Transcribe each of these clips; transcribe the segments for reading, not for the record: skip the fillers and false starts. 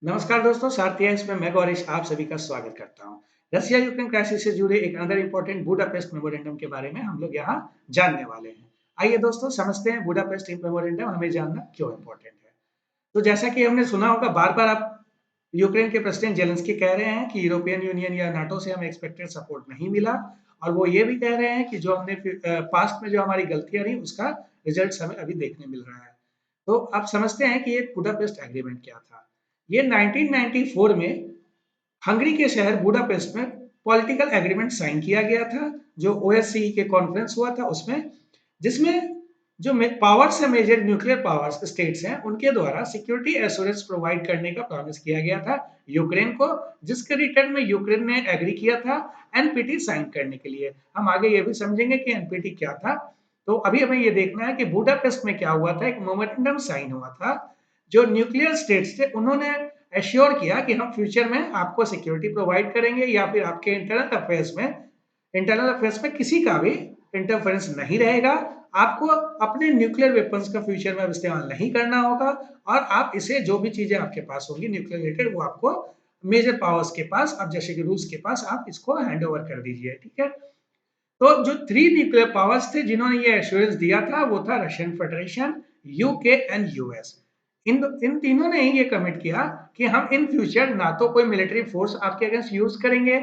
नमस्कार दोस्तों, सारथिया इसमें मैं गौरीश आप सभी का स्वागत करता हूं। रसिया यूक्रेन क्राइसिस से जुड़े एक अनदर इंपॉर्टेंट बुडापेस्ट मेमोरेंडम के बारे में हम लोग यहाँ जानने वाले हैं। आइए दोस्तों समझते हैं बुडापेस्ट मेमोरेंडम हमें जानना क्यों इंपॉर्टेंट है। तो जैसा कि हमने सुना होगा, बार बार आप यूक्रेन के प्रेसिडेंट जेलेंस्की कह रहे हैं कि यूरोपियन यूनियन या नाटो से हमें एक्सपेक्टेड सपोर्ट नहीं मिला, और वो ये भी कह रहे हैं कि जो हमने पास्ट में जो हमारी गलतियां रही उसका रिजल्ट हमें अभी देखने मिल रहा है। तो आप समझते हैं कि ये बुडापेस्ट एग्रीमेंट क्या था। ये 1994 में हंगरी के शहर बुडापेस्ट में पॉलिटिकल एग्रीमेंट साइन किया गया था, जो ओएससी के कॉन्फ्रेंस हुआ था उसमें, जिसमें जो पावर से मेजर न्यूक्लियर पावर स्टेट्स हैं उनके द्वारा सिक्योरिटी एश्योरेंस प्रोवाइड करने का प्रॉमिस किया गया था यूक्रेन को, जिसके रिटर्न में यूक्रेन ने एग्री किया था एनपीटी साइन करने के लिए। हम आगे ये भी समझेंगे कि एनपीटी क्या था। तो अभी हमें ये देखना है कि बुडापेस्ट में क्या हुआ था। एक मेमोरेंडम साइन हुआ था, जो न्यूक्लियर स्टेट्स थे उन्होंने एश्योर किया कि हम फ्यूचर में आपको सिक्योरिटी प्रोवाइड करेंगे, या फिर आपके इंटरनल अफेयर्स में किसी का भी इंटरफेरेंस नहीं रहेगा। आपको अपने न्यूक्लियर वेपन्स का फ्यूचर में इस्तेमाल नहीं करना होगा, और आप इसे जो भी चीजें आपके पास होंगी न्यूक्लियर रिलेटेड वो आपको मेजर पावर्स के पास, अब जैसे कि रूस के पास, आप इसको हैंड ओवर कर दीजिए। ठीक है। तो जो थ्री न्यूक्लियर पावर्स थे जिन्होंने ये एश्योरेंस दिया था वो था Russian Federation, UK and US. इन तीनों ने ही ये कमिट किया कि हम इन फ्यूचर ना तो कोई मिलिट्री फोर्स आपके अगेंस्ट यूज करेंगे,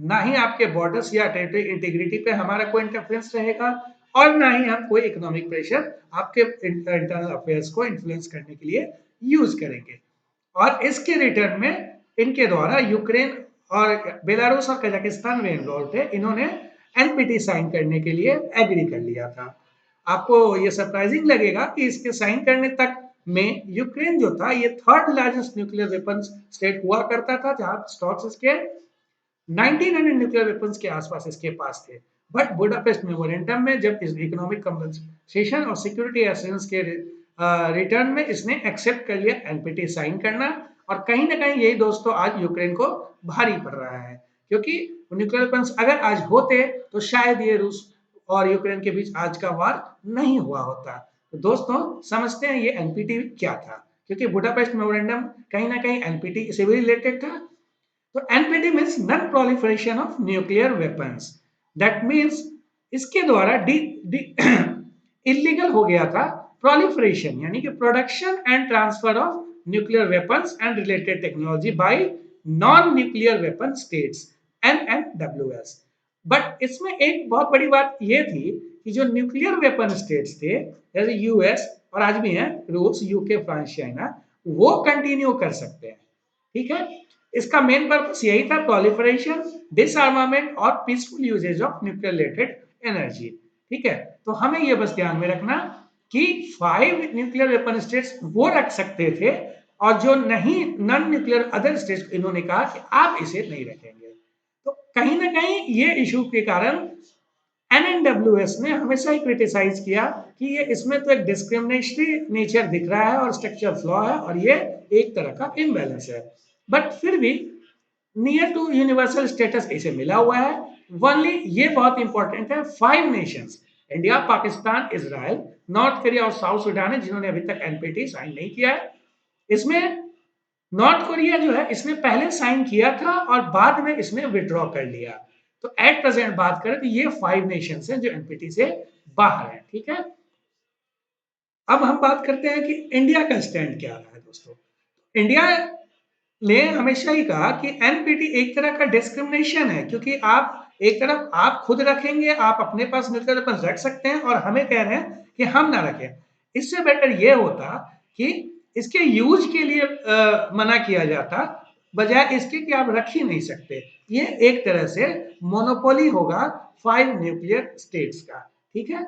ना ही आपके बॉर्डर्स या टेरिटरी इंटीग्रिटी पे हमारा कोई इंटरफेरेंस रहेगा, और ना ही हम कोई इकोनॉमिक प्रेशर आपके इंटरनल अफेयर्स को इन्फ्लुएंस करने के लिए यूज करेंगे। और इसके रिटर्न में इनके द्वारा यूक्रेन और बेलारूस और कजाकिस्तान में इन्वॉल्व थे, इन्होंने एनपीटी साइन करने के लिए एग्री कर लिया था। आपको ये सरप्राइजिंग लगेगा कि इसके साइन करने तक में यूक्रेन जो था ये third largest nuclear weapons state हुआ करता था, जहां स्टॉक्स इसके 1900 न्यूक्लियर वेपन्स के आसपास इसके पास थे। बट बुडापेस्ट मेमोरेंडम में जब इस इकोनॉमिक कंपनसेशन और सिक्योरिटी एश्योरेंस के रिटर्न में इसने एक्सेप्ट कर लिया एनपीटी साइन करना, और कहीं ना कहीं यही दोस्तों आज यूक्रेन को भारी पड़ रहा है, क्योंकि न्यूक्लियर वेपन्स अगर आज होते तो शायद ये रूस और यूक्रेन के बीच आज का वार नहीं हुआ होता। तो दोस्तों समझते हैं ये एनपीटी क्या था, क्योंकि बुडापेस्ट मेमोरेंडम कहीं ना कहीं एनपीटी से भी रिलेटेड था। तो NPT means non proliferation of nuclear weapons. That means इसके द्वारा इलीगल हो गया था प्रोलिफरेशन, यानी कि production and transfer of nuclear weapons and related technology by non nuclear weapon states, NNWS. But इसमें एक बहुत बड़ी बात यह थी कि जो न्यूक्लियर वेपन स्टेट्स थे, जैसे यूएस और आज भी हैं रूस, यूके, फ्रांस, चाइना, वो कंटिन्यू कर सकते हैं। ठीक है। इसका मेन पर्पस यही था, प्रोलिफरेशन, डिसआर्मामेंट और peaceful uses of nuclear related energy. ठीक है। तो हमें यह बस ध्यान में रखना कि 5 न्यूक्लियर वेपन स्टेट्स वो रख सकते थे, और जो नहीं नॉन न्यूक्लियर अदर स्टेट्स इन्होंने कहा कि आप इसे नहीं रखेंगे। तो कहीं ना कहीं ये इशू के कारण एनएनडब्ल्यूएस ने हमेशा ही क्रिटिसाइज किया कि ये इसमें तो एक डिस्क्रिमिनेटरी नेचर दिख रहा है और स्ट्रक्चर फ्लॉ है, और ये एक तरह का इम्बैलेंस है। बट फिर भी नियर टू यूनिवर्सल स्टेटस इसे मिला हुआ है। वनली ये बहुत इंपॉर्टेंट है, 5 Nations, India, Pakistan, Israel, north Korea और साउथ सूडान है जिन्होंने अभी तक एनपीटी साइन नहीं किया है। इसमें नॉर्थ कोरिया जो है इसने पहले साइन किया था और बाद में इसने विड्रॉ कर लिया। तो एट प्रेजेंट बात करें तो ये 5 नेशंस हैं जो एनपीटी से बाहर है। ठीक है। अब हम बात करते हैं कि इंडिया का स्टैंड क्या रहा है दोस्तों। इंडिया ने हमेशा ही कहा कि एनपीटी एक तरह का डिस्क्रिमिनेशन है, क्योंकि आप एक तरफ आप खुद रखेंगे, आप अपने पास न्यूक्लियर वेपन रख सकते हैं, और हमें कह रहे हैं कि हम ना रखें। इससे बेटर ये होता कि इसके यूज के लिए मना किया जाता, बजाय इसके कि आप रख ही नहीं सकते। ये एक तरह से मोनोपोली होगा 5 न्यूक्लियर स्टेट्स का। ठीक है।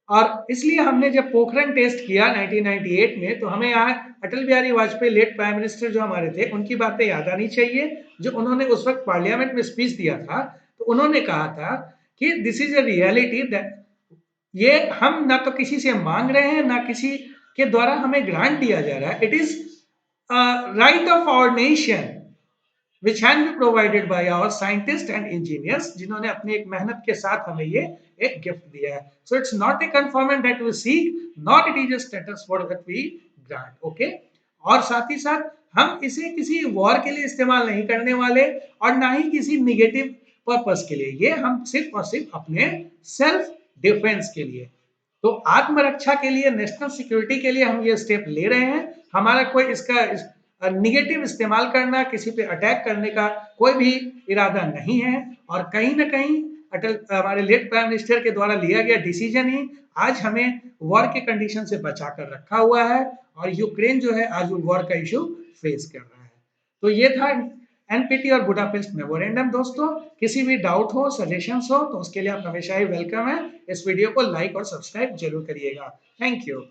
और इसलिए हमने जब पोखरण टेस्ट किया 1998 में, तो हमें यहाँ Atal Bihari Vajpayee late prime minister जो हमारे थे उनकी बातें याद आनी चाहिए, जो उन्होंने उस वक्त पार्लियामेंट में स्पीच दिया था। तो उन्होंने कहा था कि this is a reality that ये हम ना तो किसी से मांग रहे हैं, ना किसी के द्वारा हमें ग्रांट दिया जा रहा है। It is right of our nation which can be provided by our scientists and engineers, जिन्होंने अपनी एक मेहनत के साथ हमें ये एक गिफ्ट दिया है। So it's not a conferment that we seek, not it is a status for that we grant. Okay? और साथ ही साथ हम इसे किसी वॉर के लिए इस्तेमाल नहीं करने वाले और ना ही किसी निगेटिव पर्पस के लिए, ये हम सिर्फ और सिर्फ अपने सेल्फ डिफेंस के लिए, तो आत्मरक्षा के लिए, नेशनल सिक्योरिटी के लिए हम ये स्टेप ले रहे हैं। हमारा कोई इसका निगेटिव इस्तेमाल करना, किसी पे अटैक करने का कोई भी इरादा नहीं है। और कहीं ना कहीं अटल हमारे लेट प्राइम मिनिस्टर के द्वारा लिया गया डिसीजन ही आज हमें वॉर के कंडीशन से बचा कर रखा हुआ है और यूक्रेन जो है आज वो वॉर का इशू फेस कर रहा है। तो ये था एनपीटी और बुडापेस्ट मेमोरेंडम। दोस्तों किसी भी डाउट हो, सजेशंस हो तो उसके लिए आप हमेशा ही वेलकम है। इस वीडियो को लाइक और सब्सक्राइब जरूर करिएगा। Thank you.